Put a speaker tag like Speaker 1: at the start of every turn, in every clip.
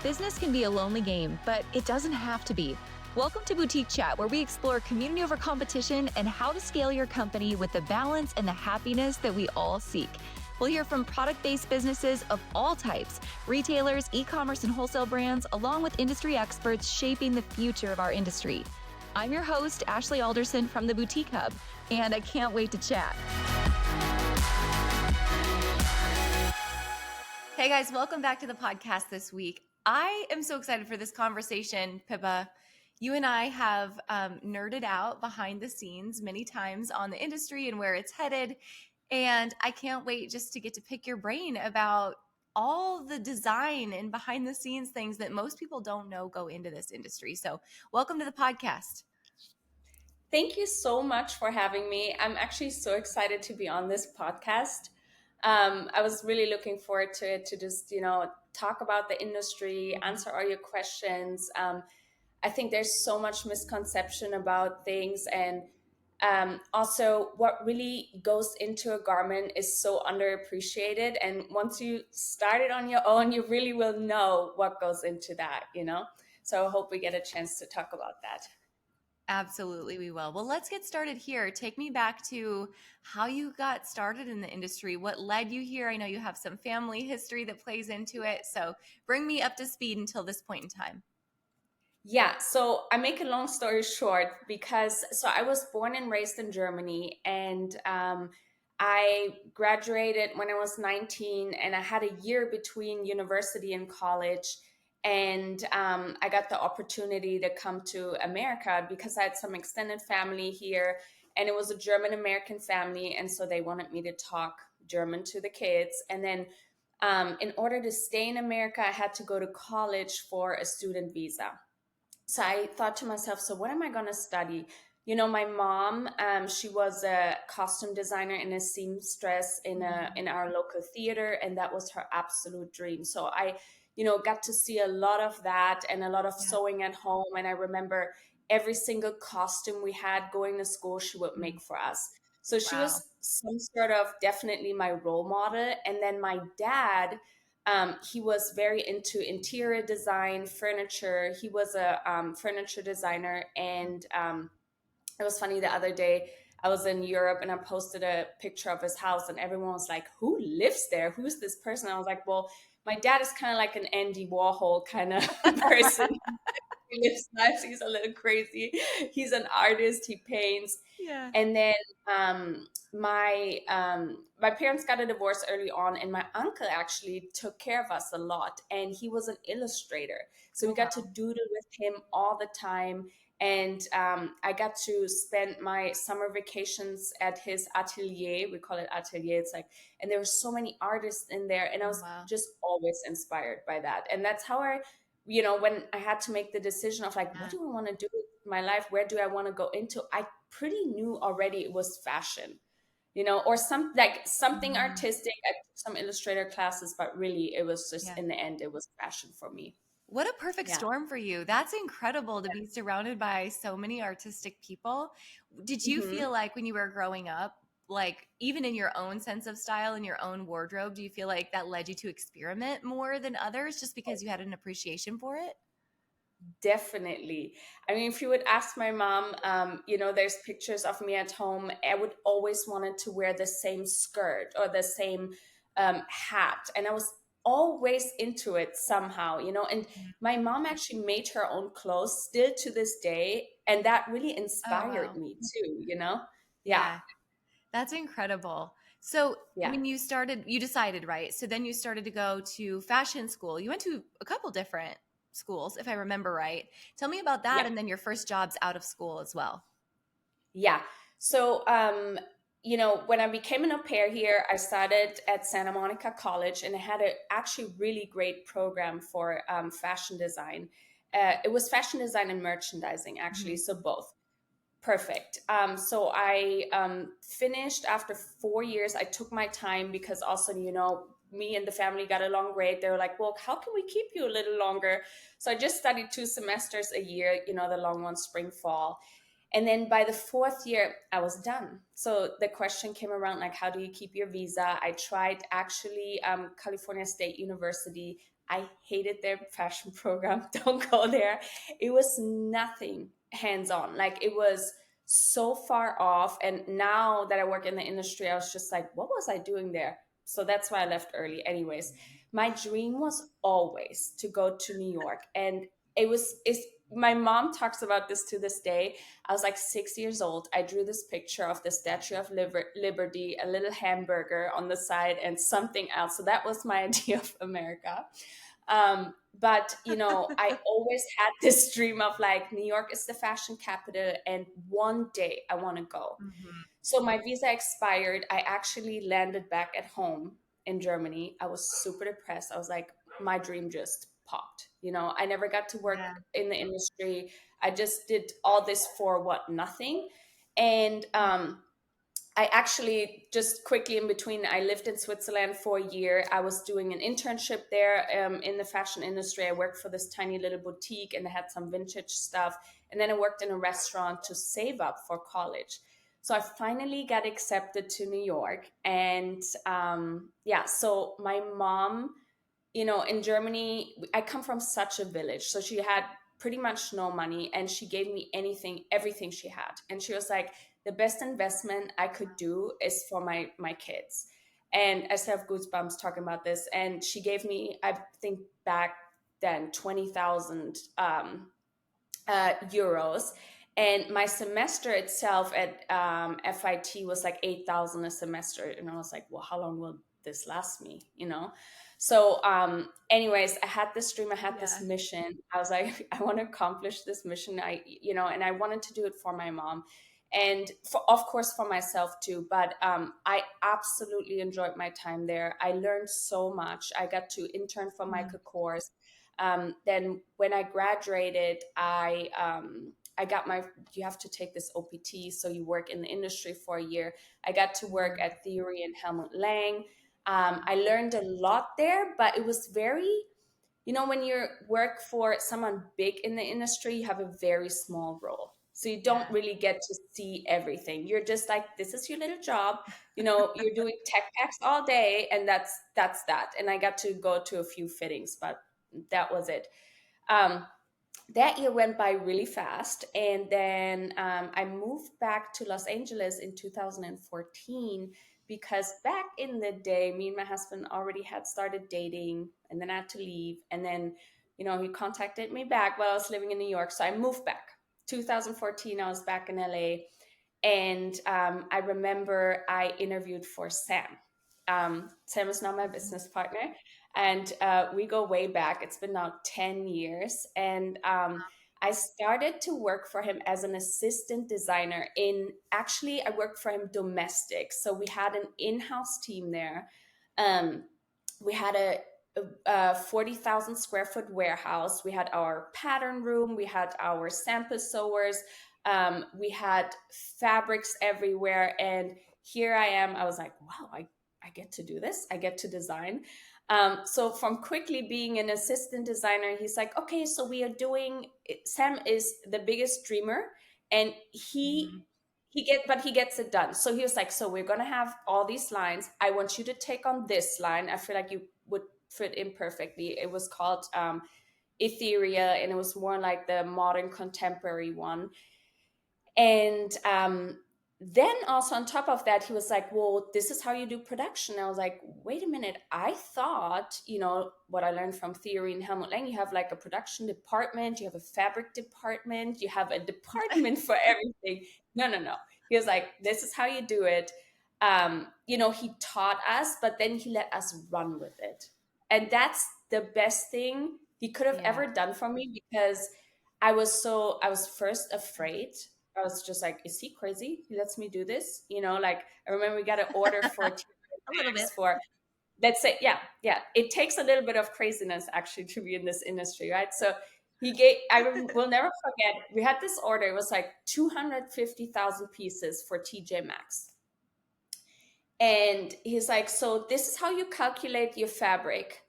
Speaker 1: Business can be a lonely game, but it doesn't have to be. Welcome to Boutique Chat, where we explore community over competition and how to scale your company with the balance and the happiness that we all seek. We'll hear from product-based businesses of all types, retailers, e-commerce and wholesale brands, along with industry experts shaping the future of our industry. I'm your host, Ashley Alderson from the Boutique Hub, and I can't wait to chat. Hey guys, welcome back to the podcast this week. I am so excited for this conversation, Pippa. You and I have nerded out behind the scenes many times on the industry and where it's headed. And I can't wait just to get to pick your brain about all the design and behind the scenes things that most people don't know go into this industry. So welcome to the podcast.
Speaker 2: Thank you so much for having me. I'm actually so excited to be on this podcast. I was really looking forward to it, to just, talk about the industry, answer all your questions. I think there's so much misconception about things. And also what really goes into a garment is so underappreciated. And once you start it on your own, you really will know what goes into that, So I hope we get a chance to talk about that.
Speaker 1: Absolutely, we will. Well, let's get started here. Take me back to how you got started in the industry. What led you here? I know you have some family history that plays into it. So bring me up to speed until this point in time.
Speaker 2: Yeah, so I make a long story short because I was born and raised in Germany, and I graduated when I was 19, and I had a year between university and college. And I got the opportunity to come to America because I had some extended family here, and it was a German American family. And so they wanted me to talk German to the kids. And then in order to stay in America, I had to go to college for a student visa. So I thought to myself, so what am I going to study? My mom, she was a costume designer and a seamstress in our local theater, and that was her absolute dream. So I got to see a lot of that and a lot of sewing at home. And I remember every single costume we had going to school, she would make for us. So she was some sort of definitely my role model. And then my dad, he was very into interior design, furniture. He was a furniture designer. And it was funny, the other day, I was in Europe and I posted a picture of his house and everyone was like, who lives there? Who's this person? I was like, well, my dad is kind of like an Andy Warhol kind of person. He lives life. He's a little crazy. He's an artist. He paints.
Speaker 1: Yeah.
Speaker 2: And then my parents got a divorce early on, and my uncle actually took care of us a lot. And he was an illustrator, so we got to doodle with him all the time. And I got to spend my summer vacations at his atelier. We call it atelier. It's like, and there were so many artists in there, and I was just always inspired by that. And that's how I, when I had to make the decision of like, what do I want to do with my life? Where do I want to go into? I pretty knew already it was fashion, or something artistic. I took some illustrator classes, but really it was just in the end, it was fashion for me.
Speaker 1: What a perfect storm for you. That's incredible to be surrounded by so many artistic people. Did you feel like when you were growing up, like even in your own sense of style and your own wardrobe, do you feel like that led you to experiment more than others just because you had an appreciation for it?
Speaker 2: Definitely. I mean, if you would ask my mom, there's pictures of me at home. I would always wanted to wear the same skirt or the same hat. And I was always into it somehow, and my mom actually made her own clothes still to this day. And that really inspired me too,
Speaker 1: Yeah. That's incredible. So
Speaker 2: Yeah.
Speaker 1: when you decided, right? So then you started to go to fashion school. You went to a couple different schools, if I remember right. Tell me about that.
Speaker 2: Yeah.
Speaker 1: And then your first jobs out of school as well.
Speaker 2: Yeah. So, when I became an au pair here, I started at Santa Monica College, and I had a actually really great program for fashion design. It was fashion design and merchandising, actually. So both. Perfect. So I finished after 4 years. I took my time because also, me and the family got along great. They were like, well, how can we keep you a little longer? So I just studied 2 semesters a year, the long one, spring, fall. And then by the 4th year, I was done. So the question came around, like, how do you keep your visa? I tried actually California State University. I hated their fashion program. Don't go there. It was nothing hands-on. Like it was so far off. And now that I work in the industry, I was just like, what was I doing there? So that's why I left early. Anyways, my dream was always to go to New York. And it's my mom talks about this to this day. I was like 6 years old. I drew this picture of the Statue of Liberty, a little hamburger on the side, and something else. So that was my idea of America. But I always had this dream of like New York is the fashion capital, and one day I want to go.
Speaker 1: Mhm.
Speaker 2: So my visa expired. I actually landed back at home in Germany. I was super depressed. I was like, my dream just popped. I never got to work
Speaker 1: Yeah.
Speaker 2: in the industry. I just did all this for what? Nothing. And I actually just quickly in between, I lived in Switzerland for a year. I was doing an internship there in the fashion industry. I worked for this tiny little boutique and they had some vintage stuff. And then I worked in a restaurant to save up for college. So I finally got accepted to New York. And yeah, so my mom, in Germany, I come from such a village. So she had pretty much no money and she gave me everything she had. And she was like, the best investment I could do is for my kids. And I still have goosebumps talking about this. And she gave me, I think back then, 20,000 euros. And my semester itself at FIT was like 8,000 a semester. And I was like, well, how long will this last me? So anyways, I had this dream, I had this
Speaker 1: Yeah.
Speaker 2: mission. I was like, I want to accomplish this mission. And I wanted to do it for my mom and of course for myself too. But I absolutely enjoyed my time there. I learned so much. I got to intern for
Speaker 1: Mhm.
Speaker 2: Michael Kors. Then when I graduated, I got you have to take this OPT, so you work in the industry for a year. I got to work
Speaker 1: Mhm.
Speaker 2: at Theory and Helmut Lang. I learned a lot there, but it was very, when you work for someone big in the industry, you have a very small role. So you don't
Speaker 1: Yeah.
Speaker 2: really get to see everything. You're just like, this is your little job. You're doing tech packs all day, and that's that. And I got to go to a few fittings, but that was it. Um, that year went by really fast. And then I moved back to Los Angeles in 2014 because back in the day, me and my husband already had started dating, and then I had to leave. And then, he contacted me back while I was living in New York. So I moved back. 2014, I was back in LA. And I remember I interviewed for Sam. Sam is now my
Speaker 1: Mhm.
Speaker 2: business partner, and we go way back. It's been now 10 years. And I started to work for him as an assistant designer actually, I worked for him domestic. So we had an in-house team there. Um, we had a 40,000 square foot warehouse. We had our pattern room. We had our sample sewers. We had fabrics everywhere. And here I am. I was like, wow, I get to do this. I get to design. So from quickly being an assistant designer, he's like, okay, so we are doing. Sam is the biggest dreamer, and
Speaker 1: Mhm.
Speaker 2: he gets it done. So he was like, so we're gonna have all these lines. I want you to take on this line. I feel like you would fit in perfectly. It was called Etheria, and it was more like the modern contemporary one. And then also on top of that, he was like, well, this is how you do production. I was like, wait a minute. I thought, what I learned from Theory and Helmut Lang, you have like a production department, you have a fabric department, you have a department for everything. No, no, no. He was like, this is how you do it. He taught us, but then he let us run with it. And that's the best thing he could have
Speaker 1: Yeah.
Speaker 2: ever done for me, because I was first afraid. I was just like, is he crazy? He lets me do this? Like I remember we got an order for
Speaker 1: A little bit.
Speaker 2: bags for, let's say, yeah, yeah. It takes a little bit of craziness actually to be in this industry, right? So will never forget, we had this order. It was like 250,000 pieces for TJ Maxx. And he's like, so this is how you calculate your fabric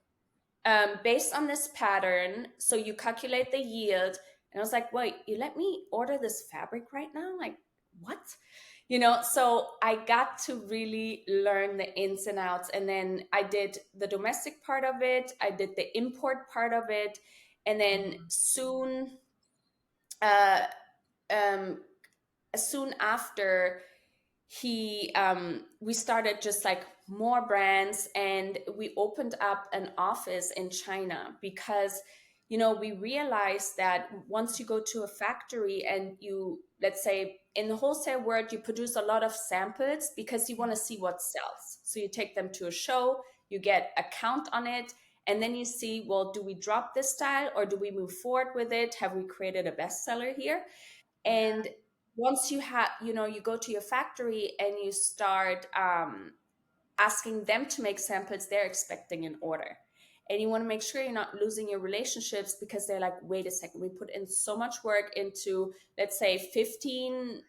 Speaker 2: based on this pattern. So you calculate the yield. And I was like, wait, you let me order this fabric right now? Like, what? So I got to really learn the ins and outs. And then I did the domestic part of it, I did the import part of it. And then uh, um, soon after, we started just like more brands, and we opened up an office in China because we realized that once you go to a factory and you, let's say in the wholesale world, you produce a lot of samples because you want to see what sells. So you take them to a show, you get a count on it, and then you see, well, do we drop this style or do we move forward with it? Have we created a bestseller here? And once you have, you go to your factory and you start asking them to make samples, they're expecting an order. And you want to make sure you're not losing your relationships because they're like, wait a second, we put in so much work into, let's say 15,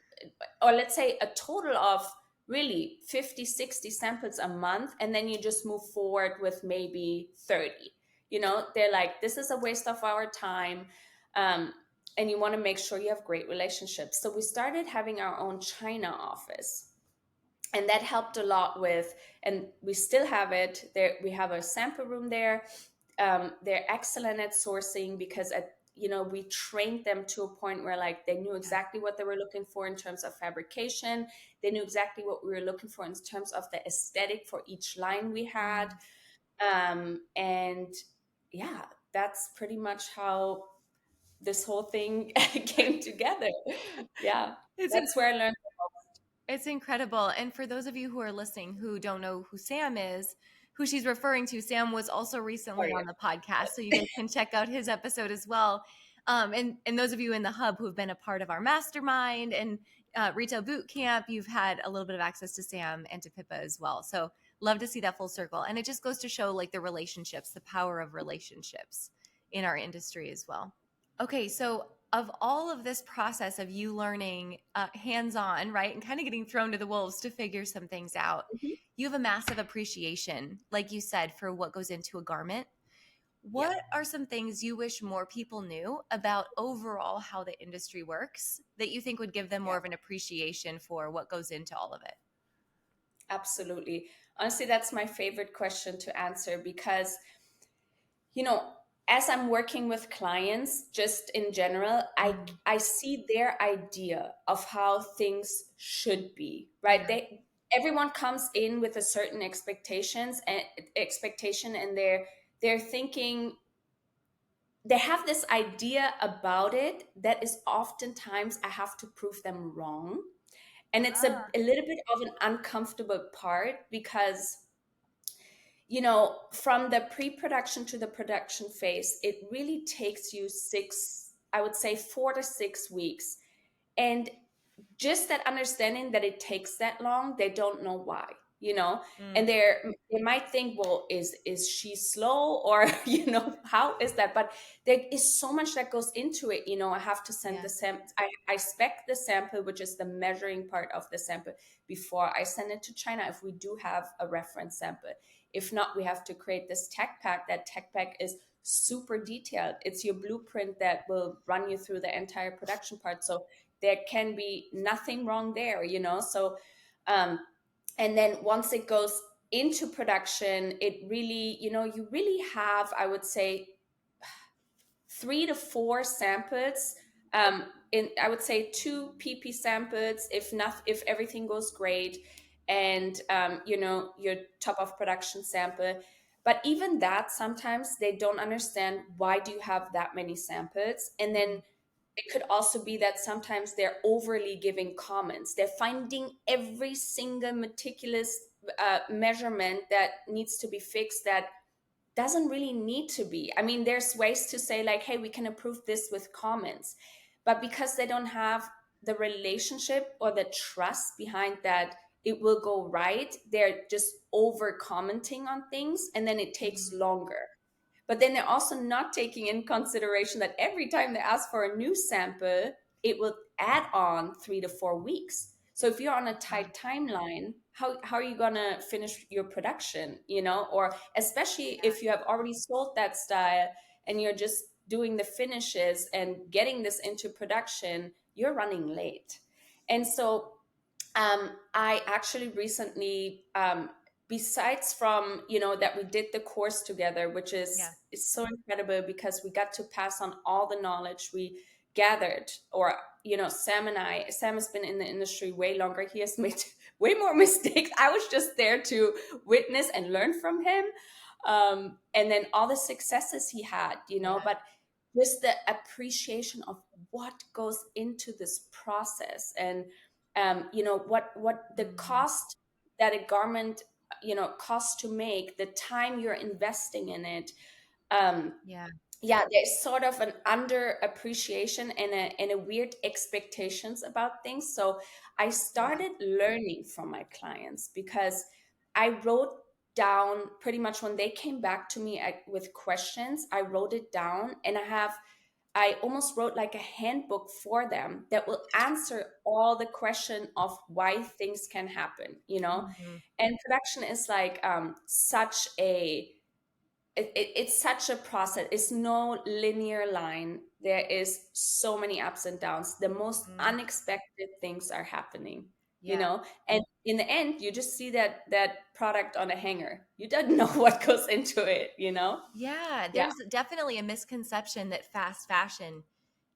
Speaker 2: or let's say a total of really 50, 60 samples a month. And then you just move forward with maybe 30. They're like, this is a waste of our time. Um, and you want to make sure you have great relationships. So we started having our own China office, and that helped a lot with, and we still have it there. We have a sample room there. They're excellent at sourcing because we trained them to a point where like they knew exactly what they were looking for in terms of fabrication. They knew exactly what we were looking for in terms of the aesthetic for each line we had. And yeah, that's pretty much how this whole thing came together. Yeah,
Speaker 1: It's
Speaker 2: that's where I learned.
Speaker 1: It's incredible. And for those of you who are listening who don't know who Sam is, who she's referring to, Sam was also recently on the podcast. So you guys can check out his episode as well. And those of you in the hub who've been a part of our mastermind and retail boot camp, you've had a little bit of access to Sam and to Pippa as well. So love to see that full circle. And it just goes to show like the relationships, the power of relationships in our industry as well. Okay, so of all of this process of you learning hands-on, right, and kind of getting thrown to the wolves to figure some things out, you have a massive appreciation, like you said, for what goes into a garment. What are some things you wish more people knew about overall how the industry works that you think would give them more of an appreciation for what goes into all of it?
Speaker 2: Absolutely. Honestly, that's my favorite question to answer because, you know, as I'm working with clients, just in general, I see their idea of how things should be, right? Everyone comes in with a certain expectation, and they're thinking, they have this idea about it that is oftentimes I have to prove them wrong. And it's a little bit of an uncomfortable part because from the pre-production to the production phase, it really takes you I would say 4 to 6 weeks. And just that understanding that it takes that long, they don't know why, and they might think, well, is she slow, or how is that? But there is so much that goes into it. I have to send the sample. I spec the sample, which is the measuring part of the sample, before I send it to China, if we do have a reference sample. If not, we have to create this tech pack. That tech pack is super detailed. It's your blueprint that will run you through the entire production part. So there can be nothing wrong there, So, and then once it goes into production, it really, you really have, I would say, 3 to 4 samples. I would say 2 PP samples, if everything goes great, and your top of production sample. But even that, sometimes they don't understand, why do you have that many samples? And then it could also be that sometimes they're overly giving comments. They're finding every single meticulous measurement that needs to be fixed that doesn't really need to be. I mean, there's ways to say like, hey, we can improve this with comments. But because they don't have the relationship or the trust behind that it will go right, they're just over commenting on things, and then it takes longer. But then they're also not taking in consideration that every time they ask for a new sample, it will add on 3 to 4 weeks. So if you're on a tight timeline, how are you going to finish your production, or especially if you have already sold that style and you're just doing the finishes and getting this into production, you're running late. And so I actually recently, besides from, that we did the course together, which
Speaker 1: Yeah.
Speaker 2: is so incredible because we got to pass on all the knowledge we gathered. Or, Sam has been in the industry way longer. He has made way more mistakes. I was just there to witness and learn from him. And then all the successes he had,
Speaker 1: Yeah.
Speaker 2: but just the appreciation of what goes into this process. And what the
Speaker 1: Mhm.
Speaker 2: cost that a garment costs to make, the time you're investing in it. um
Speaker 1: Yeah.
Speaker 2: yeah, there's sort of an under appreciation and a weird expectations about things. So I
Speaker 1: Yeah.
Speaker 2: started learning from my clients, because I wrote down pretty much when they came back to me with questions. I wrote it down, and I almost wrote like a handbook for them that will answer all the question of why things can happen.
Speaker 1: Mhm.
Speaker 2: And production is like such a it's such a process. It's no linear line. There is so many ups and downs. The most
Speaker 1: Mm.
Speaker 2: unexpected things are happening,
Speaker 1: Yeah.
Speaker 2: and in the end you just see that product on a hanger. You don't know what goes into it.
Speaker 1: Yeah,
Speaker 2: Yeah.
Speaker 1: there's definitely a misconception that fast fashion,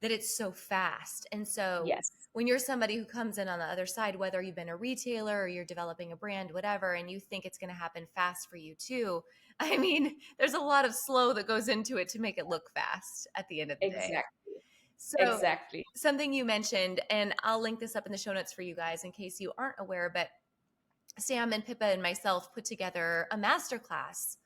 Speaker 1: that it's so fast. And so
Speaker 2: Yes.
Speaker 1: when you're somebody who comes in on the other side, whether you've been a retailer or you're developing a brand, whatever, and you think it's going to happen fast for you too, I mean, there's a lot of slow that goes into it to make it look fast at the end of the day.
Speaker 2: Exactly.
Speaker 1: So
Speaker 2: Exactly.
Speaker 1: something you mentioned, and I'll link this up in the show notes for you guys in case you aren't aware, but Sam and Pippa and myself put together a masterclass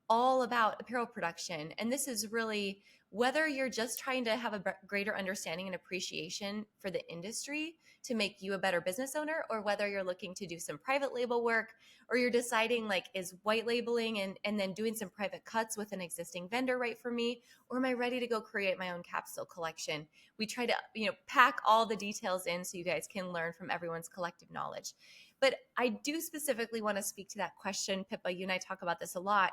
Speaker 1: all about apparel production. And this is really whether you're just trying to have a greater understanding and appreciation for the industry to make you a better business owner, or whether you're looking to do some private label work, or you're deciding like, is white labeling and then doing some private cuts with an existing vendor right for me? Or am I ready to go create my own capsule collection? We try to, pack all the details in so you guys can learn from everyone's collective knowledge. But I do specifically want to speak to that question, Pippa. You and I talk about this a lot.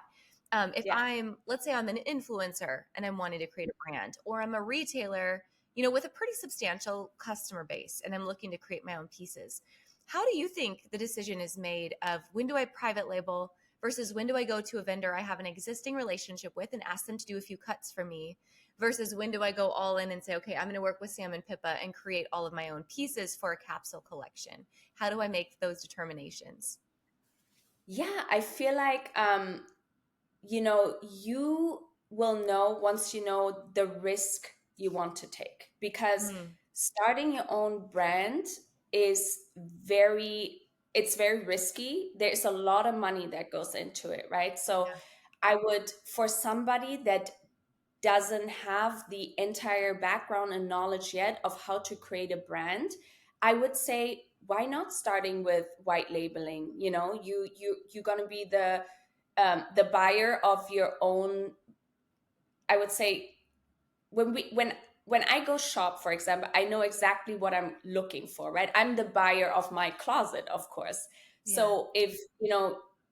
Speaker 1: If
Speaker 2: Yeah.
Speaker 1: let's say I'm an influencer and I'm wanting to create a brand, or I'm a retailer, with a pretty substantial customer base and I'm looking to create my own pieces. How do you think the decision is made of when do I private label versus when do I go to a vendor I have an existing relationship with and ask them to do a few cuts for me, versus when do I go all in and say, okay, I'm going to work with Sam and Pippa and create all of my own pieces for a capsule collection? How do I make those determinations?
Speaker 2: Yeah, I feel like you will know once you know the risk you want to take, because
Speaker 1: Mm,
Speaker 2: starting your own brand is very it's very risky. There's a lot of money that goes into it, right? So
Speaker 1: yeah.
Speaker 2: I would, for somebody that doesn't have the entire background and knowledge yet of how to create a brand, I would say, why not starting with white labeling? You're going to be the buyer of your own. I would say, when I go shop, for example, I know exactly what I'm looking for, right? I'm the buyer of my closet, of course.
Speaker 1: Yeah.
Speaker 2: So if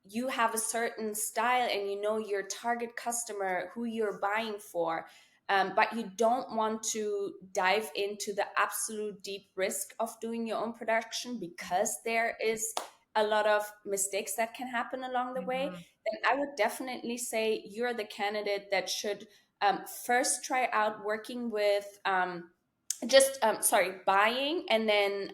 Speaker 2: you have a certain style and you know your target customer who you're buying for, but you don't want to dive into the absolute deep risk of doing your own production because there is a lot of mistakes that can happen along the way,
Speaker 1: Hmm.
Speaker 2: then I would definitely say you're the candidate that should first try out working with buying and then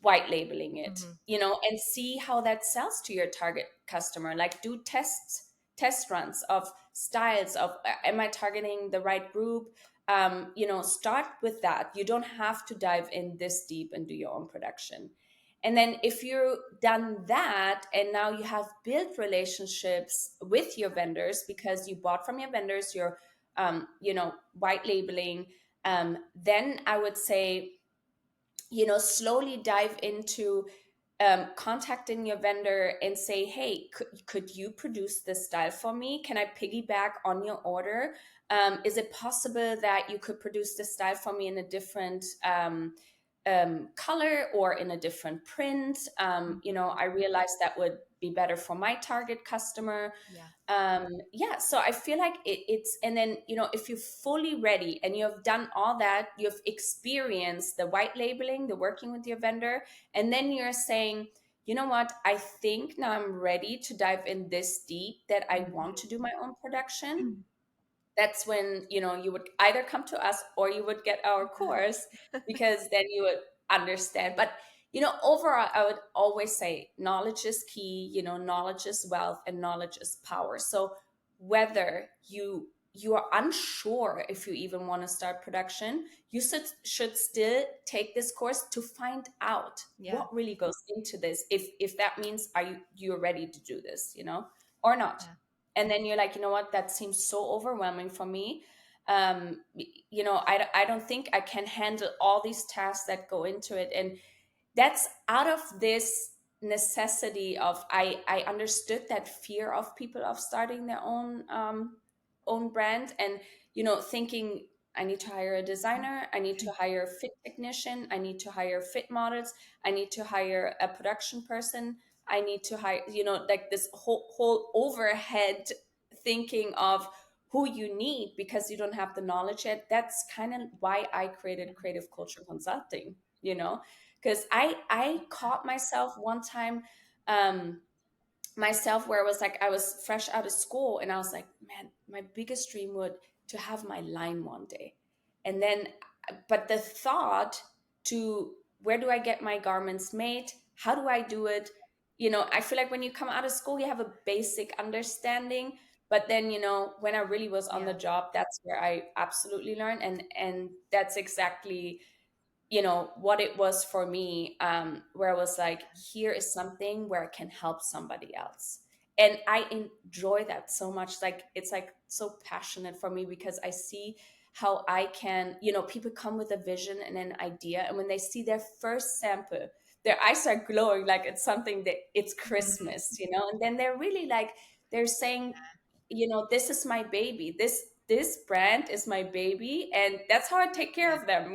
Speaker 2: white labeling it,
Speaker 1: Hmm.
Speaker 2: and see how that sells to your target customer. Like, do test runs of styles of, am I targeting the right group? Start with that. You don't have to dive in this deep and do your own production. And then if you've done that and now you have built relationships with your vendors because you bought from your vendors, you're white labeling, then I would say, slowly dive into contacting your vendor and say, hey, could you produce this style for me? Can I piggyback on your order? Is it possible that you could produce this style for me in a different color or in a different print. I realized that would be better for my target customer.
Speaker 1: Yeah.
Speaker 2: Yeah, so I feel like it's, and then, if you're fully ready and you have done all that, you've experienced the white labeling, the working with your vendor, and then you're saying, you know what, I think now I'm ready to dive in this deep that I want to do my own production. That's when you would either come to us or you would get our course, because then you would understand. But overall, I would always say knowledge is key. Knowledge is wealth and knowledge is power. So whether you are unsure if you even want to start production, you should still take this course to find out what really goes into this, if that means you're ready to do this, or not.
Speaker 1: Yeah.
Speaker 2: And then you're like, you know what, that seems so overwhelming for me. I don't think I can handle all these tasks that go into it. And that's out of this necessity of, I understood that fear of people of starting their own brand, and thinking, I need to hire a designer, I need to hire a fit technician, I need to hire fit models, I need to hire a production person, I need to hire, like this whole overhead thinking of who you need because you don't have the knowledge yet. That's kind of why I created creative culture consulting, because I caught myself one time, myself, where it was like I was fresh out of school and I was like, man, my biggest dream would to have my line one day. And then, but the thought to, where do I get my garments made? How do I do it? I feel like when you come out of school, you have a basic understanding, but then, when I really was on the job, that's where I absolutely learned. And that's exactly what it was for me, where I was like, here is something where I can help somebody else. And I enjoy that so much. Like, it's like so passionate for me, because I see how I can, people come with a vision and an idea, and when they see their first sample, their eyes are glowing like it's something that it's Christmas, and then they're really like, they're saying, this is my baby, this brand is my baby, and that's how I take care of them.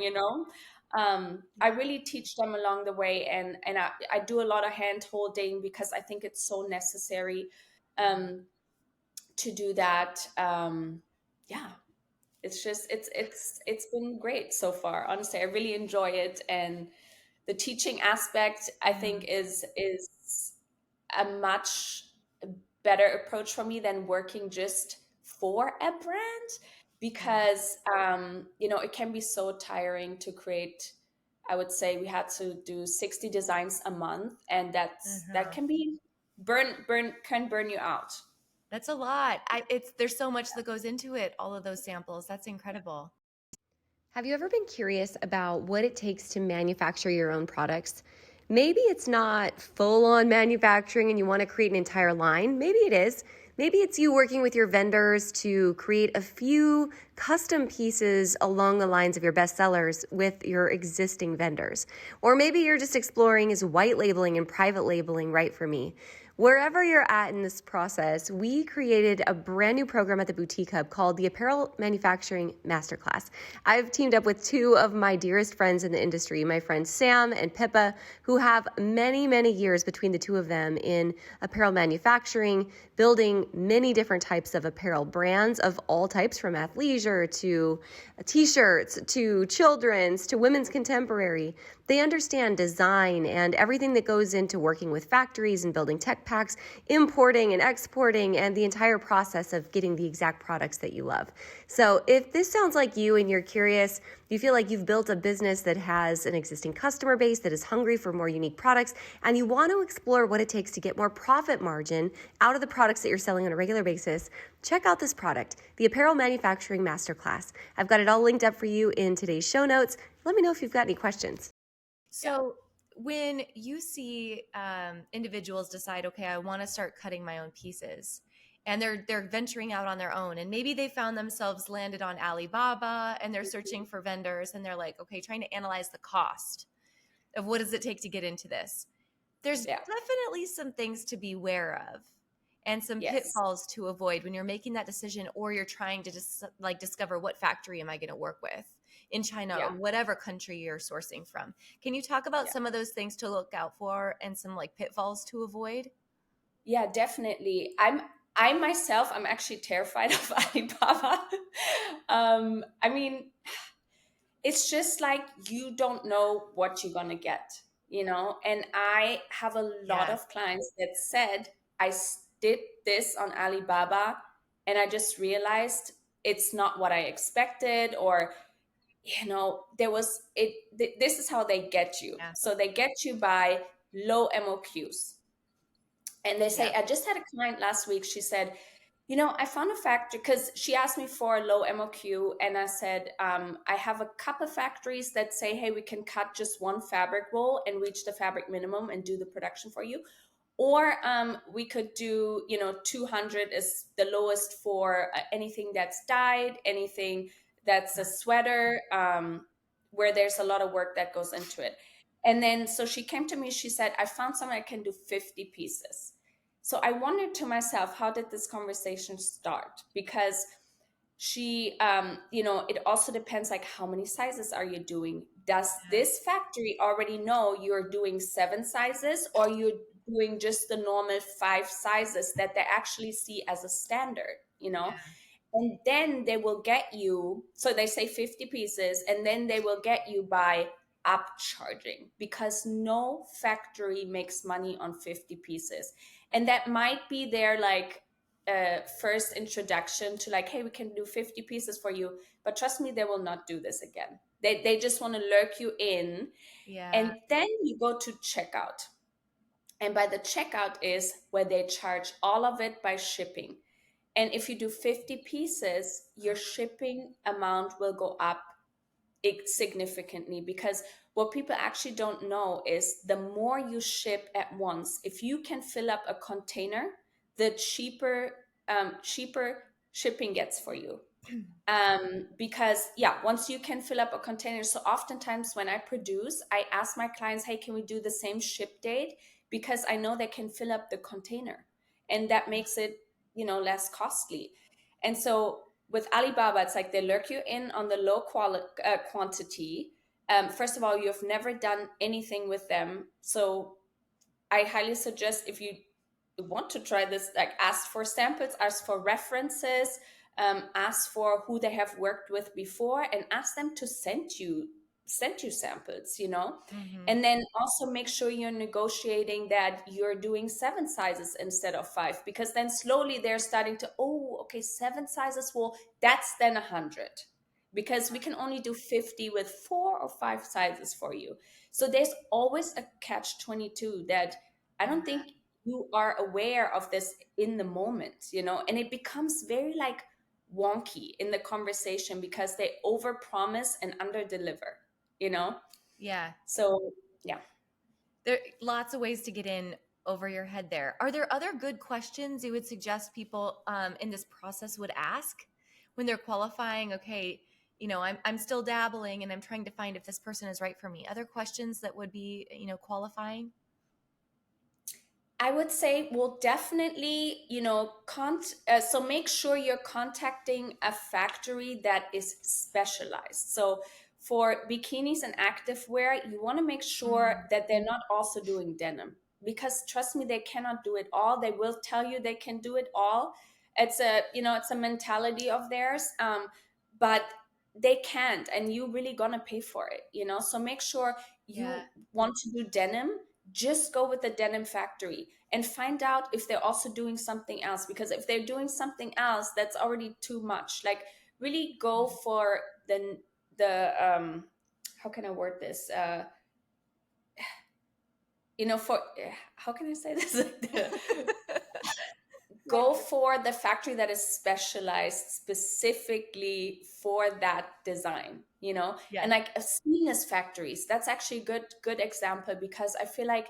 Speaker 2: I really teach them along the way, and I do a lot of hand holding, because I think it's so necessary to do that. Yeah, it's just, it's been great so far. Honestly, I really enjoy it, and the teaching aspect, I think, is a much better approach for me than working just for a brand, because it can be so tiring to create. I would say we had to do 60 designs a month, and that can be can burn you out.
Speaker 1: That's a lot. There's so much that goes into it, all of those samples. That's incredible.
Speaker 3: Have you ever been curious about what it takes to manufacture your own products? Maybe it's not full-on manufacturing and you want to create an entire line. Maybe it is. Maybe it's you working with your vendors to create a few custom pieces along the lines of your best sellers with your existing vendors. Or maybe you're just exploring, is white labeling and private labeling right for me? Wherever you're at in this process, we created a brand new program at the Boutique Hub called the Apparel Manufacturing Masterclass. I've teamed up with two of my dearest friends in the industry, my friends Sam and Pippa, who have many, many years between the two of them in apparel manufacturing, building many different types of apparel brands of all types, from athleisure to t-shirts to children's to women's contemporary. They understand design and everything that goes into working with factories and building tech packs, importing and exporting, and the entire process of getting the exact products that you love. So if this sounds like you and you're curious, you feel like you've built a business that has an existing customer base that is hungry for more unique products, and you want to explore what it takes to get more profit margin out of the products that you're selling on a regular basis, check out this product, the Apparel Manufacturing Masterclass. I've got it all linked up for you in today's show notes. Let me know if you've got any questions.
Speaker 1: So when you see individuals decide, okay, I want to start cutting my own pieces, and they're venturing out on their own, and maybe they found themselves landed on Alibaba and they're searching for vendors, and they're like, okay, trying to analyze the cost of what does it take to get into this. There's definitely some things to be aware of and some pitfalls to avoid when you're making that decision, or you're trying to just discover what factory am I going to work with. in China
Speaker 2: Yeah.
Speaker 1: or whatever country you're sourcing from. Can you talk about some of those things to look out for and some like pitfalls to avoid?
Speaker 2: Yeah, definitely. I myself, I'm actually terrified of Alibaba. I mean, it's just like you don't know what you're gonna get, you know? And I have a lot
Speaker 1: Yeah.
Speaker 2: of clients that said, did this on Alibaba and I just realized it's not what I expected, or, you know, this is how they get you.
Speaker 1: Yeah.
Speaker 2: So they get you by low MOQs. And they say,
Speaker 1: Yeah.
Speaker 2: I just had a client last week. She said, you know, I found a factory, because she asked me for a low MOQ. And I said, I have a couple factories that say, hey, we can cut just one fabric roll and reach the fabric minimum and do the production for you. Or we could do, you know, 200 is the lowest for anything that's dyed, anything that's a sweater, where there's a lot of work that goes into it. And then, so she came to me, she said, I found someone I can do 50 pieces. So I wondered to myself, how did this conversation start? Because she, you know, it also depends, like, how many sizes are you doing? Does this factory already know you're doing 7 sizes, or you're doing just the normal 5 sizes that they actually see as a standard, you know? And then they will get you, so they say 50 pieces, and then they will get you by upcharging, because no factory makes money on 50 pieces. And that might be their like first introduction to, like, hey, we can do 50 pieces for you. But trust me, they will not do this again. They just want to lurk you in.
Speaker 1: Yeah.
Speaker 2: And then you go to checkout. And by the checkout is where they charge all of it by shipping. And if you do 50 pieces, your shipping amount will go up significantly, because what people actually don't know is the more you ship at once, if you can fill up a container, the cheaper shipping gets for you. Because yeah, once you can fill up a container, so oftentimes when I produce, I ask my clients, hey, can we do the same ship date? Because I know they can fill up the container, and that makes it, you know, less costly. And so with Alibaba, it's like they lurk you in on the low quantity. First of all, you've never done anything with them, so I highly suggest, if you want to try this, like, ask for samples, ask for references, ask for who they have worked with before, and ask them to send you samples, you know.
Speaker 1: Mm-hmm.
Speaker 2: And then also make sure you're negotiating that you're doing 7 sizes instead of 5, because then slowly they're starting to, oh, okay, 7 sizes, well, that's then 100, because we can only do 50 with 4 or 5 sizes for you. So there's always a catch 22 that I don't think you are aware of this in the moment, you know, and it becomes very like wonky in the conversation, because they overpromise and underdeliver, you know.
Speaker 1: Yeah.
Speaker 2: So yeah.
Speaker 1: There are lots of ways to get in over your head there. Are there other good questions you would suggest people in this process would ask when they're qualifying? Okay, you know, I'm still dabbling and I'm trying to find if this person is right for me. Other questions that would be, you know, qualifying?
Speaker 2: I would say, well, definitely, you know, so make sure you're contacting a factory that is specialized. So for bikinis and activewear, you want to make sure that they're not also doing denim, because trust me, they cannot do it all. They will tell you they can do it all. It's a, you know, it's a mentality of theirs, but they can't, and you really gonna pay for it, you know. So make sure
Speaker 1: Yeah.
Speaker 2: you want to do denim, just go with the denim factory and find out if they're also doing something else, because if they're doing something else, that's already too much. Like, really go for the how can I word this, you know, for how can I say this? Go for the factory that is specialized specifically for that design, you know.
Speaker 1: Yeah.
Speaker 2: And like seamless factories, that's actually a good example, because I feel like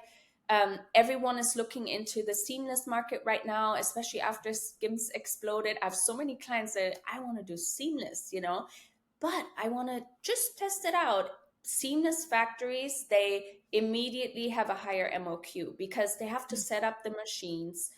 Speaker 2: everyone is looking into the seamless market right now, especially after skims exploded. I have so many clients that I want to do seamless, you know, but I want to just test it out. Seamless factories, they immediately have a higher MOQ, because they have to set up the machines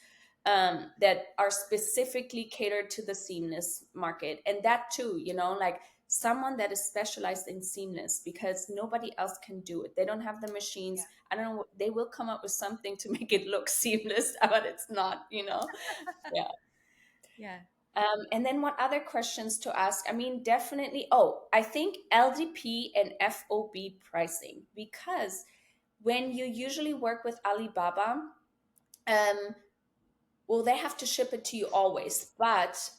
Speaker 2: that are specifically catered to the seamless market. And that too, you know, like someone that is specialized in seamless, because nobody else can do it. They don't have the machines. I don't know, they will come up with something to make it look seamless, but it's not, Yeah.
Speaker 3: Yeah.
Speaker 2: And then what other questions to ask? I mean, definitely. I think LDP and FOB pricing, because when you usually work with Alibaba, um, well, they have to ship it to you always. But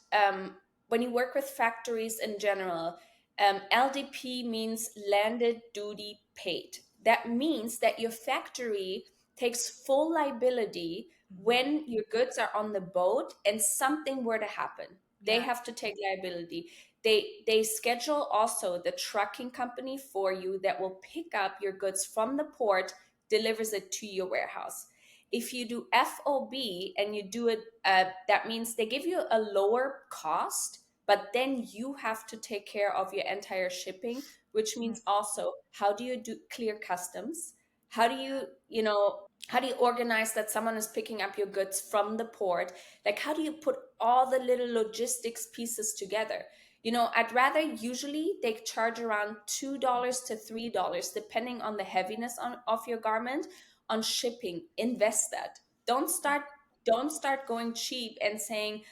Speaker 2: when you work with factories in general, LDP means landed duty paid. That means that your factory takes full liability when your goods are on the boat and something were to happen. They have to take liability. They schedule also the trucking company for you that will pick up your goods from the port, delivers it to your warehouse. If you do FOB and you do it, that means they give you a lower cost, but then you have to take care of your entire shipping, which means also, how do you do clear customs? How do how do you organize that someone is picking up your goods from the port? Like, how do you put all the little logistics pieces together? I'd rather, usually they charge around $2 to $3, depending on the heaviness of your garment, on shipping. Invest that. Don't start going cheap and saying,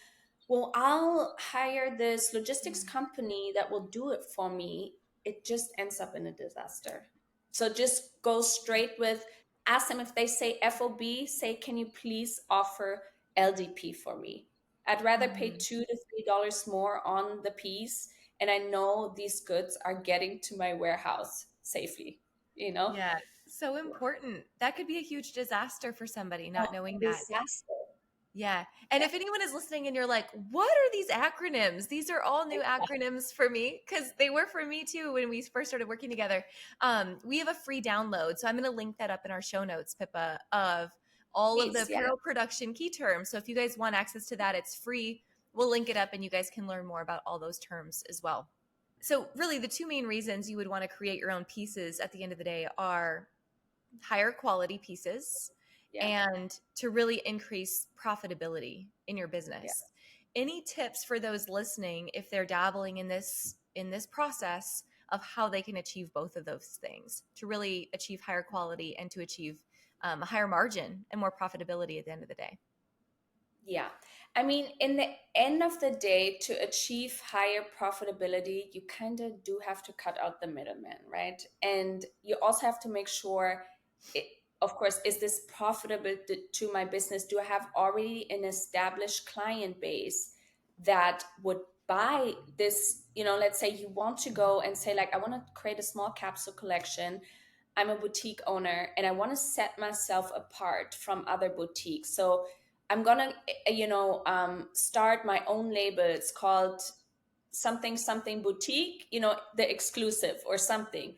Speaker 2: well, I'll hire this logistics company that will do it for me. It just ends up in a disaster. So just go straight with, ask them. If they say FOB, say, can you please offer LDP for me? I'd rather pay $2 to $3 more on the piece, and I know these goods are getting to my warehouse safely,
Speaker 3: Yeah. So important. That could be a huge disaster for somebody not knowing that.
Speaker 2: Disaster.
Speaker 3: Yeah. And if anyone is listening and you're like, what are these acronyms? These are all new acronyms for me, because they were for me too when we first started working together. We have a free download. So I'm going to link that up in our show notes, Pippa, of all of the apparel production key terms. So if you guys want access to that, it's free. We'll link it up and you guys can learn more about all those terms as well. So really the two main reasons you would want to create your own pieces at the end of the day are higher quality pieces and to really increase profitability in your business. Any tips for those listening if they're dabbling in this process of how they can achieve both of those things to really achieve higher quality and to achieve a higher margin and more profitability at the end of the day?
Speaker 2: Yeah. I mean, in the end of the day, to achieve higher profitability, you kind of do have to cut out the middleman, right? And you also have to make sure, of course, is this profitable to my business? Do I have already an established client base that would buy this? Let's say you want to go and say, like, I want to create a small capsule collection. I'm a boutique owner and I want to set myself apart from other boutiques. So I'm gonna, start my own label. It's called something something boutique, the exclusive or something,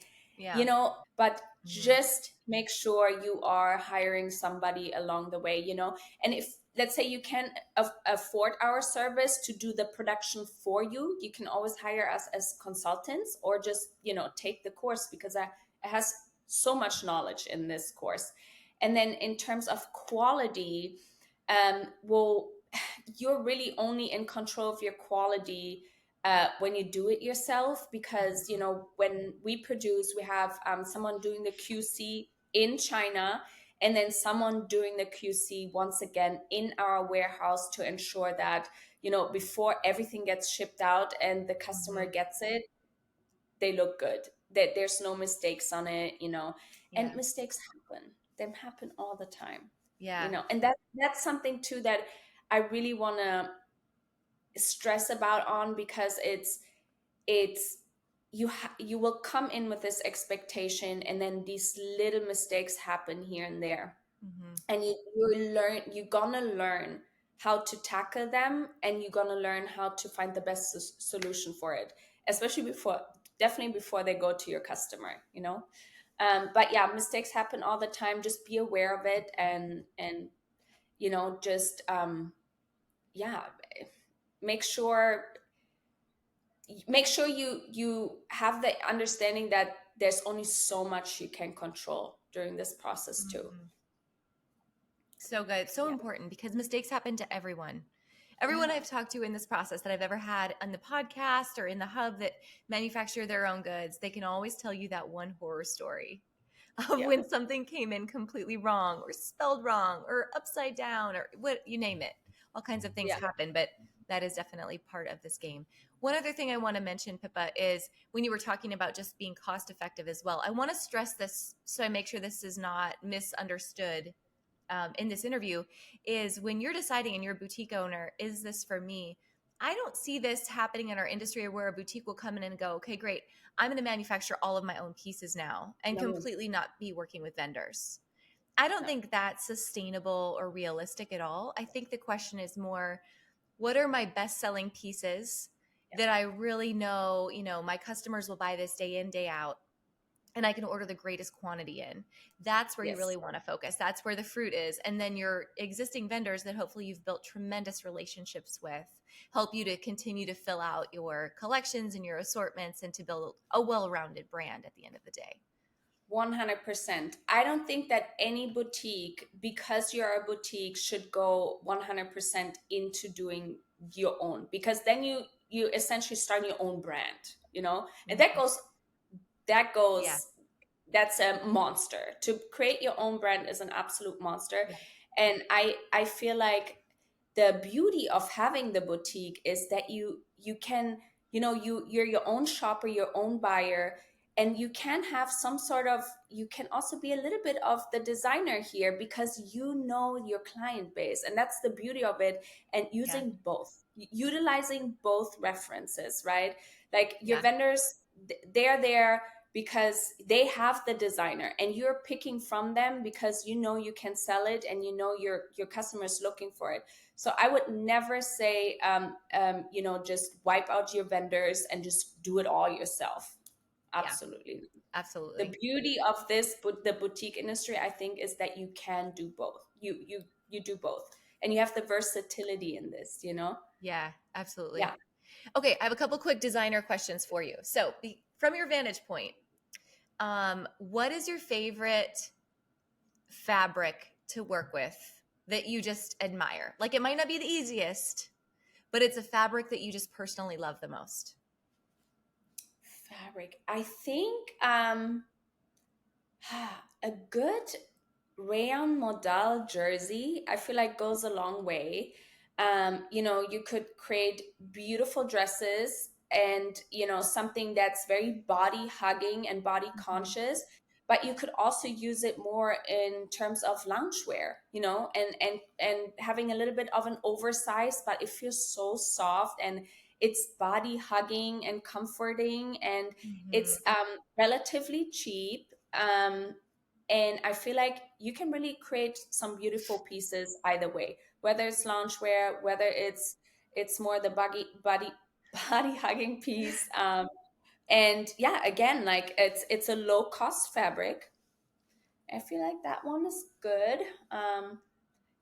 Speaker 2: But just make sure you are hiring somebody along the way, And if, let's say, you can afford our service to do the production for you, you can always hire us as consultants, or just, take the course, because it has so much knowledge in this course. And then in terms of quality, well, you're really only in control of your quality when you do it yourself, because when we produce, we have someone doing the QC in China, and then someone doing the QC once again in our warehouse, to ensure that before everything gets shipped out and the customer gets it, they look good, that there's no mistakes on it, and mistakes happen. They happen all the time. And that's something too that I really want to stress about because it's you will come in with this expectation, and then these little mistakes happen here and there, and you're gonna learn how to tackle them, and you're gonna learn how to find the best solution for it, especially definitely before they go to your customer, but yeah, mistakes happen all the time. Just be aware of it, and just yeah, make sure you have the understanding that there's only so much you can control during this process too.
Speaker 3: So good. So important, because mistakes happen to everyone.
Speaker 1: Everyone
Speaker 2: Yeah.
Speaker 1: I've talked to in this process that I've ever had on the podcast or in the hub that manufacture their own goods, they can always tell you that one horror story of
Speaker 2: Yeah.
Speaker 1: when something came in completely wrong or spelled wrong or upside down or what you name it. All kinds of things
Speaker 2: Yeah.
Speaker 1: happen, but that is definitely part of this game. One other thing I want to mention, Pippa, is when you were talking about just being cost effective as well. I want to stress this so I make sure this is not misunderstood in this interview, is when you're deciding and you're a boutique owner, is this for me? I don't see this happening in our industry where a boutique will come in and go, okay, great, I'm going to manufacture all of my own pieces now and
Speaker 2: No,
Speaker 1: completely not be working with vendors. I don't
Speaker 2: no.
Speaker 1: think that's sustainable or realistic at all. I think the question is more, what are my best selling pieces
Speaker 2: Yeah.
Speaker 1: that I really know, my customers will buy this day in, day out, and I can order the greatest quantity in. That's where you really
Speaker 2: Yes.
Speaker 1: want to focus. That's where the fruit is. And then your existing vendors that hopefully you've built tremendous relationships with help you to continue to fill out your collections and your assortments and to build a well-rounded brand at the end of the day.
Speaker 2: 100%. I don't think that any boutique, because you're a boutique, should go 100% into doing your own, because then you essentially start your own brand, and that goes that
Speaker 1: Yeah.
Speaker 2: goes that's a monster. To create your own brand is an absolute monster.
Speaker 1: Yeah.
Speaker 2: And I feel like the beauty of having the boutique is that you can, you're your own shopper, your own buyer, and you can have some sort of, you can also be a little bit of the designer here, because you know your client base, and that's the beauty of it. And
Speaker 1: Yeah.
Speaker 2: using both, utilizing both references, right? Like your
Speaker 1: Yeah.
Speaker 2: vendors, they're there because they have the designer, and you're picking from them because you know you can sell it, and you know your customers looking for it. So I would never say just wipe out your vendors and just do it all yourself.
Speaker 1: Yeah.
Speaker 2: Absolutely. The
Speaker 1: Absolutely.
Speaker 2: beauty of the boutique industry, I think, is that you can do both. You do both, and you have the versatility in this.
Speaker 1: Yeah, absolutely.
Speaker 2: Yeah.
Speaker 1: Okay, I have a couple quick designer questions for you. So, from your vantage point, what is your favorite fabric to work with that you just admire? Like, it might not be the easiest, but it's a fabric that you just personally love the most.
Speaker 2: Fabric. I think a good rayon modal jersey, I feel like, goes a long way. You could create beautiful dresses, and something that's very body hugging and body
Speaker 1: Mhm.
Speaker 2: conscious, but you could also use it more in terms of loungewear, and having a little bit of an oversized, but it feels so soft, and it's body hugging and comforting, and it's
Speaker 1: Mhm.
Speaker 2: relatively cheap. And I feel like you can really create some beautiful pieces either way, whether it's loungewear, whether it's more the body hugging piece. And yeah, again, like it's a low cost fabric. I feel like that one is good.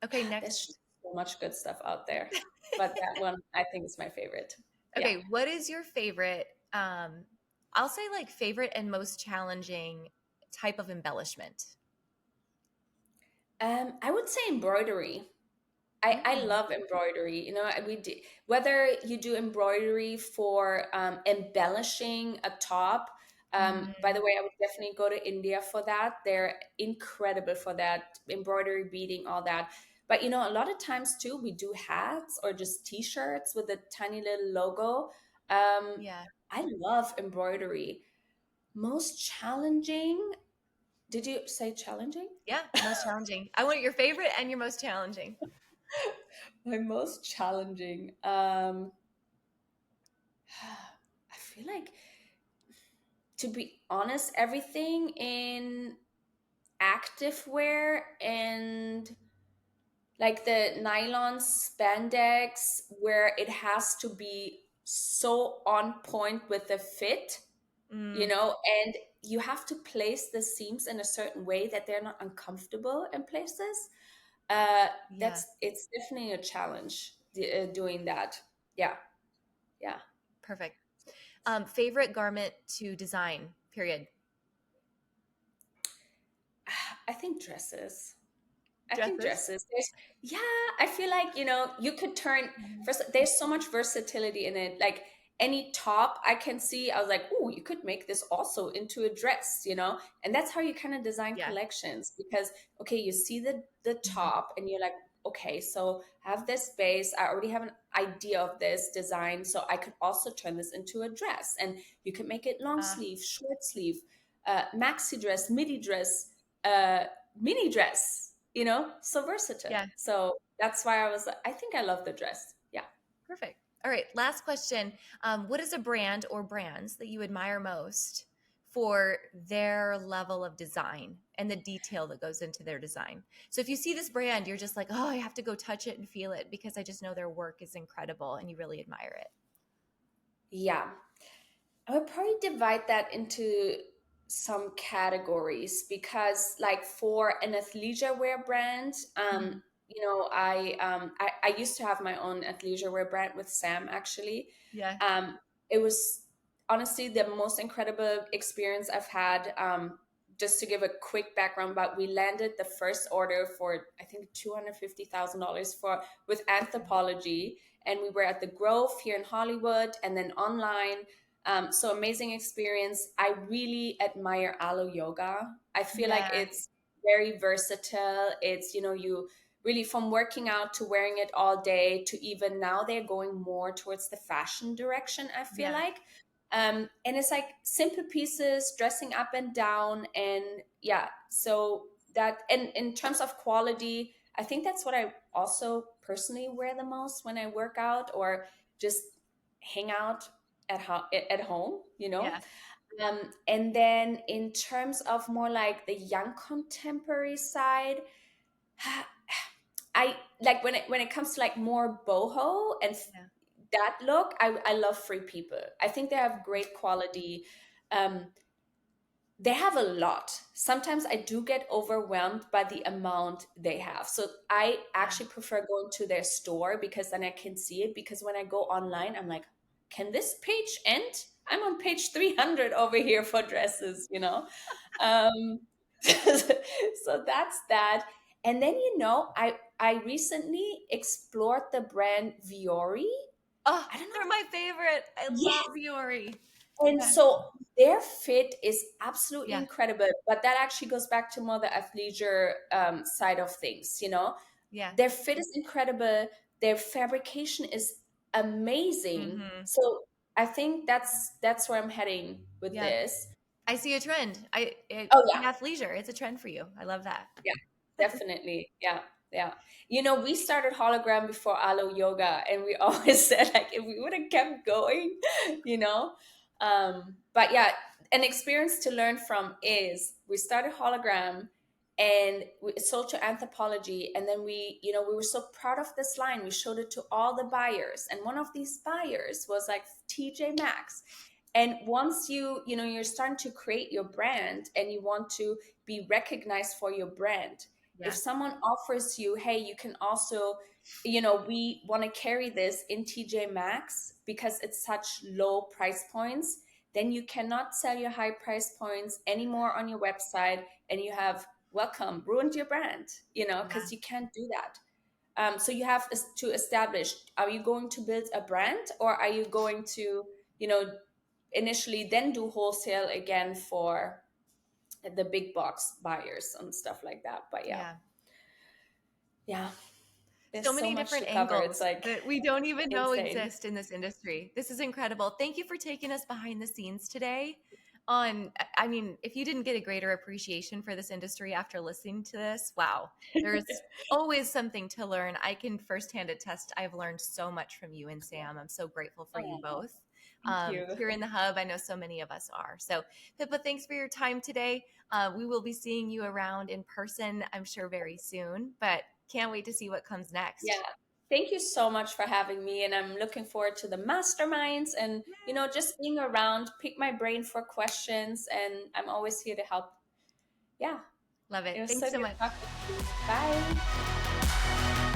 Speaker 1: Okay,
Speaker 2: There's just
Speaker 1: next.
Speaker 2: so much good stuff out there, but that one I think is my favorite. Yeah.
Speaker 1: Okay, what is your favorite? I'll say like favorite and most challenging type of embellishment.
Speaker 2: I would say embroidery. I
Speaker 1: Mm,
Speaker 2: love embroidery. We do, whether you do embroidery for embellishing a top. By
Speaker 1: mm,
Speaker 2: the way, I would definitely go to India for that. They're incredible for that, embroidery, beading, all that. But a lot of times too, we do hats or just T-shirts with a tiny little logo. Um,
Speaker 1: yeah.
Speaker 2: I love embroidery. Most challenging? Did you say challenging?
Speaker 1: Yeah, most challenging. I want your favorite and your most challenging.
Speaker 2: My most challenging. I feel like, to be honest, everything in activewear and like the nylon spandex, where it has to be so on point with the fit,
Speaker 1: Mm,
Speaker 2: and you have to place the seams in a certain way that they're not uncomfortable in places.
Speaker 1: yeah,
Speaker 2: It's definitely a challenge, doing that. Yeah, yeah.
Speaker 1: perfect. Favorite garment to design, period.
Speaker 2: I think dresses. I think
Speaker 1: Dresses.
Speaker 2: dresses. Yeah, I feel like, you could turn, first, there's so much versatility in it. Like any top I can see, I was like, oh, you could make this also into a dress. And that's how you kind of design
Speaker 1: Yeah.
Speaker 2: collections because, okay, you see the
Speaker 1: Mhm.
Speaker 2: top and you're like, okay, so I have this base. I already have an idea of this design. So I could also turn this into a dress. And you could make it long
Speaker 1: Uh,
Speaker 2: sleeve, short sleeve, maxi dress, midi dress, uh, mini dress, so versatile.
Speaker 1: yeah.
Speaker 2: So that's why I think I love the dress. Yeah.
Speaker 1: Perfect. All right. Last question. What is a brand or brands that you admire most for their level of design and the detail that goes into their design? So if you see this brand, you're just like, oh, I have to go touch it and feel it because I just know their work is incredible and you really admire it.
Speaker 2: Yeah. I would probably divide that into some categories because, like, for an athleisure wear brand,
Speaker 1: Mhm.
Speaker 2: I used to have my own athleisure wear brand with Sam actually.
Speaker 1: Yeah.
Speaker 2: It was honestly the most incredible experience I've had. Just to give a quick background, but we landed the first order for I think $250,000 for with Anthropology, and we were at the Grove here in Hollywood, and then online. So amazing experience. I really admire Alo Yoga. I feel like
Speaker 1: Yeah.
Speaker 2: it's very versatile. It's, you really from working out to wearing it all day to even now they're going more towards the fashion direction, I feel
Speaker 1: Yeah.
Speaker 2: like. And it's like simple pieces, dressing up and down. And yeah, so that, and in terms of quality, I think that's what I also personally wear the most when I work out or just hang out at home,
Speaker 1: Yeah.
Speaker 2: and then in terms of more like the young contemporary side, I like when it comes to like more boho and
Speaker 1: Yeah.
Speaker 2: that look. I love Free People. I think they have great quality. Um, they have a lot. Sometimes I do get overwhelmed by the amount they have. So I
Speaker 1: Yeah.
Speaker 2: actually prefer going to their store because then I can see it. Because when I go online, I'm like, can this page end? I'm on page 300 over here for dresses. Um, so that's that. And then, I recently explored the brand Viore.
Speaker 1: Oh,
Speaker 2: I don't know.
Speaker 1: they're my favorite. I love
Speaker 2: Yes.
Speaker 1: Viore.
Speaker 2: And
Speaker 1: Yeah.
Speaker 2: so their fit is absolutely
Speaker 1: Yeah.
Speaker 2: incredible, but that actually goes back to more the athleisure side of things.
Speaker 1: Yeah.
Speaker 2: Their fit is incredible. Their fabrication is amazing.
Speaker 1: Hmm.
Speaker 2: So I think that's where I'm heading with
Speaker 1: Yeah.
Speaker 2: this.
Speaker 1: I see a trend.
Speaker 2: Oh yeah,
Speaker 1: Athleisure. It's a trend for you. I love that.
Speaker 2: yeah, definitely. Yeah, yeah. We started hologram before Alo Yoga, and we always said like if we would have kept going, you know. But yeah, an experience to learn from is we started hologram and we sold to Anthropology, and then we were so proud of this line. We showed it to all the buyers, and one of these buyers was like TJ Maxx. And once you're starting to create your brand and you want to be recognized for your brand, if
Speaker 1: Yeah.
Speaker 2: someone offers you, hey, you can also, we want to carry this in TJ Maxx because it's such low price points, then you cannot sell your high price points anymore on your website, and you have ruined your brand,
Speaker 1: Yeah.
Speaker 2: because you can't do that. So you have to establish, are you going to build a brand, or are you going to, you know initially then do wholesale again for the big box buyers and stuff like that. But yeah,
Speaker 1: Yeah.
Speaker 2: yeah,
Speaker 1: So
Speaker 2: there's so
Speaker 1: many
Speaker 2: much
Speaker 1: different
Speaker 2: to cover. It's
Speaker 1: angles
Speaker 2: like
Speaker 1: that we don't even know
Speaker 2: insane.
Speaker 1: exist in this industry. This is incredible. Thank you for taking us behind the scenes today. I mean, if you didn't get a greater appreciation for this industry after listening to this, wow, there's always something to learn. I can firsthand attest. I've learned so much from you and Sam. I'm so grateful for you
Speaker 2: Oh,
Speaker 1: both.
Speaker 2: thank you.
Speaker 1: Here in the hub, I know so many of us are. So, Pippa, thanks for your time today. We will be seeing you around in person, I'm sure, very soon, but can't wait to see what comes
Speaker 2: Yeah.
Speaker 1: next.
Speaker 2: Thank you so much for having me. And I'm looking forward to the masterminds and, just being around, pick my brain for questions. And I'm always here to help. Yeah.
Speaker 3: Love it.
Speaker 2: It was
Speaker 3: Thanks so
Speaker 2: good
Speaker 3: much.
Speaker 2: talking to you. Bye.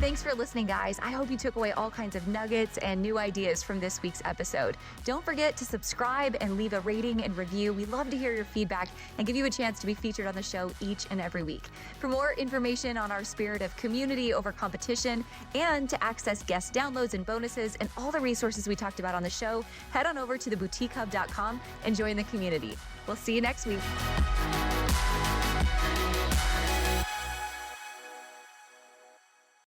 Speaker 1: Thanks for listening, guys. I hope you took away all kinds of nuggets and new ideas from this week's episode. Don't forget to subscribe and leave a rating and review. We love to hear your feedback and give you a chance to be featured on the show each and every week. For more information on our spirit of community over competition and to access guest downloads and bonuses and all the resources we talked about on the show, head on over to theboutiquehub.com and join the community. We'll see you next week.